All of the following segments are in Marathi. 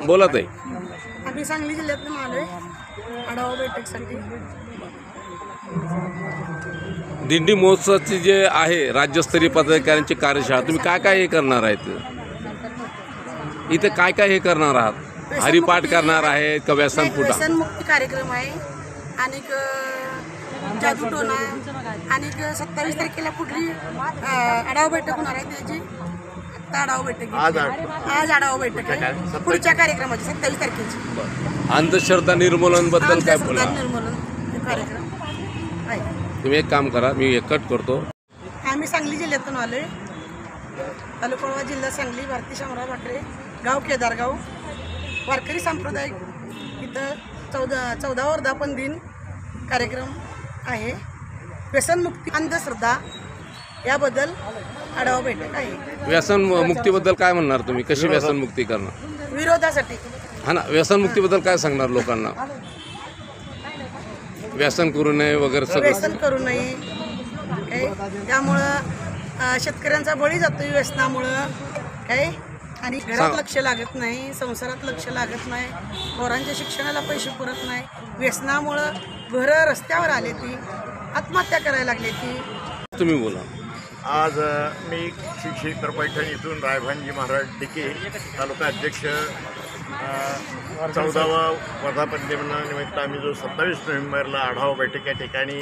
बोला ताई. आम्ही सांगली जिल्ह्यातून आलोय आढावा बैठकीसाठी. दिंडी महोत्सवाची जे आहे राज्यस्तरीय पदाधिकाऱ्यांची कार्यशाळा, तुम्ही काय काय हे करणार आहेत इथे? काय काय हे करणार आहात? हरिपाठ करणार आहेत का व्यसनमुक्ती कार्यक्रम आहे आणि जादूटोना आणि 27 तारखेला कुठली आढावा बैठक होणार आहे त्याची. आढावा बैठक आज आढावा बैठक आहे पुढच्या कार्यक्रमाची 27 तारखेची. अंधश्रद्धा निर्मूलन बद्दल काय बोला? निर्मूलन कार्यक्रम आहे. तुम्ही एक काम करा, मी एक कट करतो. आम्ही सांगली जिल्ह्यातून आलोय, तालुका जिल्हा सांगली, भारती शामराव भाकरे, गाव केदारगाव. वारकरी सांप्रदायिक इथं 14 वर्धापन दिन कार्यक्रम आहे. व्यसनमुक्ती अंधश्रद्धा याबद्दल आढावा बैठक आहे. व्यसनमुक्तीबद्दल काय म्हणणार तुम्ही? कशी व्यसनमुक्ती करणार? विरोधासाठी. हा ना, व्यसनमुक्तीबद्दल काय सांगणार लोकांना? व्यसन करू नये वगैरे सगळं. व्यसन करू नये त्यामुळं शेतकऱ्यांचा बळी जातो व्यसनामुळं काय. आणि घरात लक्ष लागत नाही, संसारात लक्ष लागत नाही, पोरांच्या शिक्षणाला पैसे पुरत नाही. व्यसनामुळं घरं रस्त्यावर आले, ती आत्महत्या करायला लागली ती. तुम्ही बोला. आज मी श्री क्षेत्र पैठण इथून रायभानजी महाराज डिके तालुका अध्यक्ष. 14वा वर्धापन दिनानिमित्त आम्ही जो 27 नोव्हेंबरला आढावा बैठक या ठिकाणी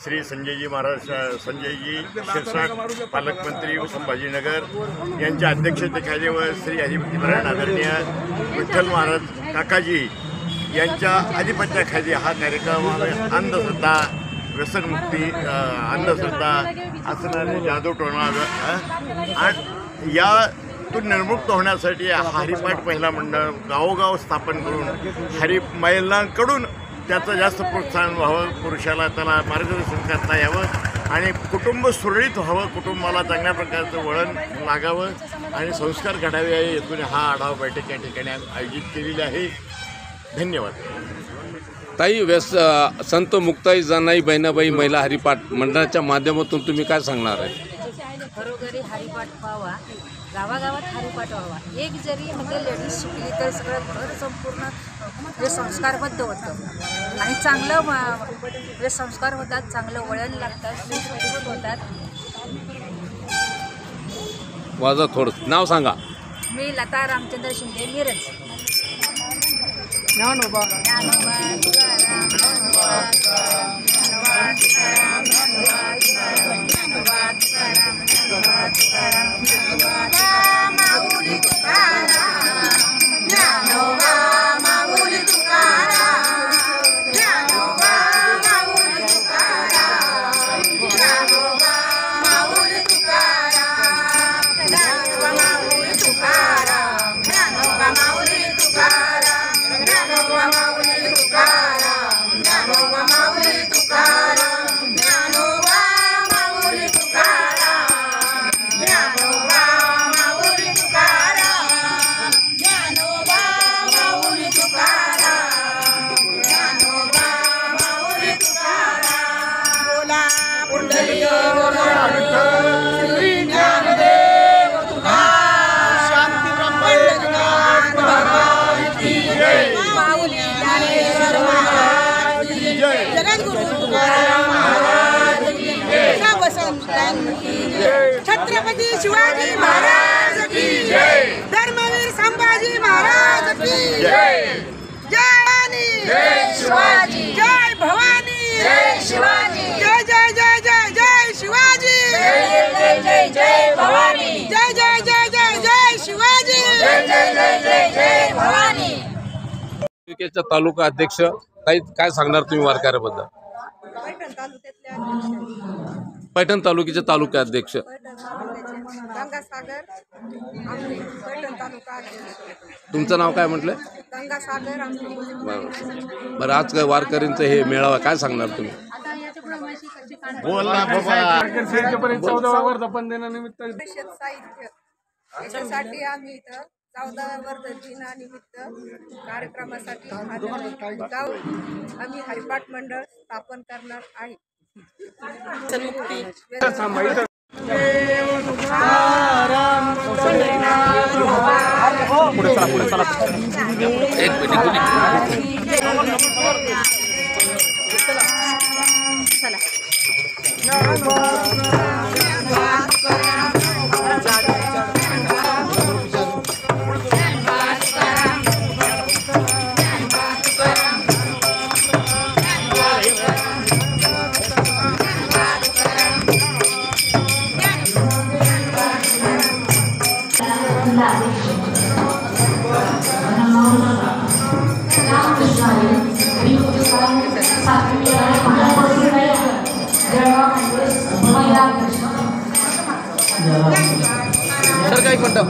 श्री संजयजी महाराज संजयजी शिरसाट पालकमंत्री संभाजीनगर यांच्या अध्यक्षतेखाली व श्री अधिपतीपरायण आदरणीय विठ्ठल महाराज काकाजी यांच्या आधिपत्याखाली हा कार्यक्रम अंधश्रद्धा व्यसनमुक्ती अंधश्रद्धा असणारे जादूटोणा आणि यातून निर्मुक्त होण्यासाठी हरिपाठ महिला मंडळ गावोगाव स्थापन करून महिलांकडून त्याचं जास्त प्रोत्साहन व्हावं, पुरुषाला त्याला मार्गदर्शन करता यावं आणि कुटुंब सुरळीत व्हावं, कुटुंबाला चांगल्या प्रकारचं वळण लागावं आणि संस्कार घडावे या हेतूने हा आढावा बैठक या ठिकाणी आयोजित केलेली आहे. धन्यवाद. ताई, संत मुक्ताई जनाई बहिणाबाई महिला हरिपाठ मंडळाच्या माध्यमातून तुम्ही काय सांगणार आहे? घरोघरी हरिपाठ व्हावा, गावागावात हरिपाठ व्हावा. एक जरी म्हणजे लेडीज शिकली तर सगळं घर संपूर्ण जे संस्कारबद्ध होतं आणि चांगलं जे संस्कार होतात, चांगलं वळण लागतात, सुसंस्कृत होतात. माझं थोडं नाव सांगा. मी लता रामचंद्र शिंदे, मिरज. छत्रपती शिवाजी महाराज की जय. धर्मवीर संभाजी महाराज की जय. जय शिवाजी, जय भवानी, जय शिवाजी, जय जय जय जय जय शिवाजी, जय जय जय जय भवानी, जय जय जय जय जय शिवाजी, जय जय जय जय जय भवानी. तालुका अध्यक्ष ताई, काय सांगणार तुम्ही वारकऱ्याबद्दल? पैठण तालुक्याचे तालुका अध्यक्ष. गंगासागर पैठण तालुका. तुमचं नाव काय म्हटलं? गंगासागर. बरं, आज काय वारकरींचं हे मेळावा काय सांगणार तुम्ही? बोला बाबा. 14वा वर्धापन दिनानिमित्त साहित्य याच्यासाठी आम्ही इथं 14 वर्धापन दिनानिमित्त कार्यक्रमासाठी आम्ही हरिपाठ मंडळ स्थापन करणार आहे. मुक्ती सर काय म्हणतो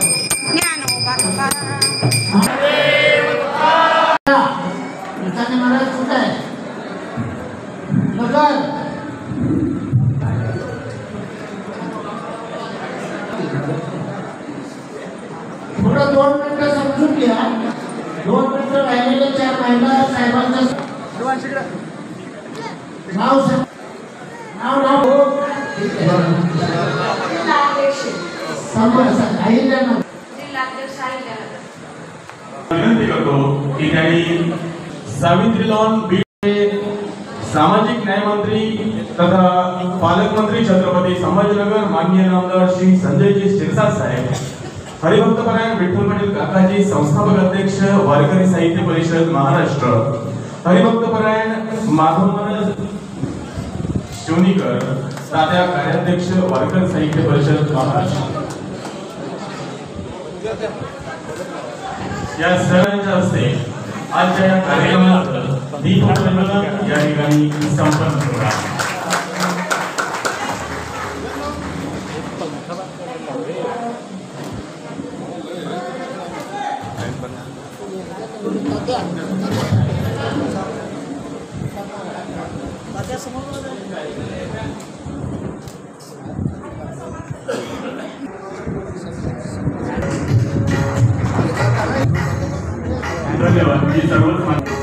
ज्ञानोबा महाराज कुठं आहे नगर थोडं 2 मिनिटं समजून घ्या 2 मिनिटं राहिलेले 4 महिला साहेबांचं नाव विनंती करतो की त्यांनी सावित्री लॉन बीड सामाजिक न्याय मंत्री तथा पालकमंत्री छत्रपती संभाजीनगर माननीय नामदार श्री संजयजी शिरसाट साहेब, हरिभक्तपरायण विठ्ठल पाटील काकाजी संस्थापक अध्यक्ष वारकरी साहित्य परिषद महाराष्ट्र, हरिभक्तपरायण माधव महाराज शिवनीकर तात्या कार्याध्यक्ष वारकरी साहित्य परिषद महाराष्ट्र या सर्वांच्या हस्ते आजच्या या कार्यक्रमाचं दीपप्रज्वलन या ठिकाणी संपन्न होणार आहे. धन्यवाद.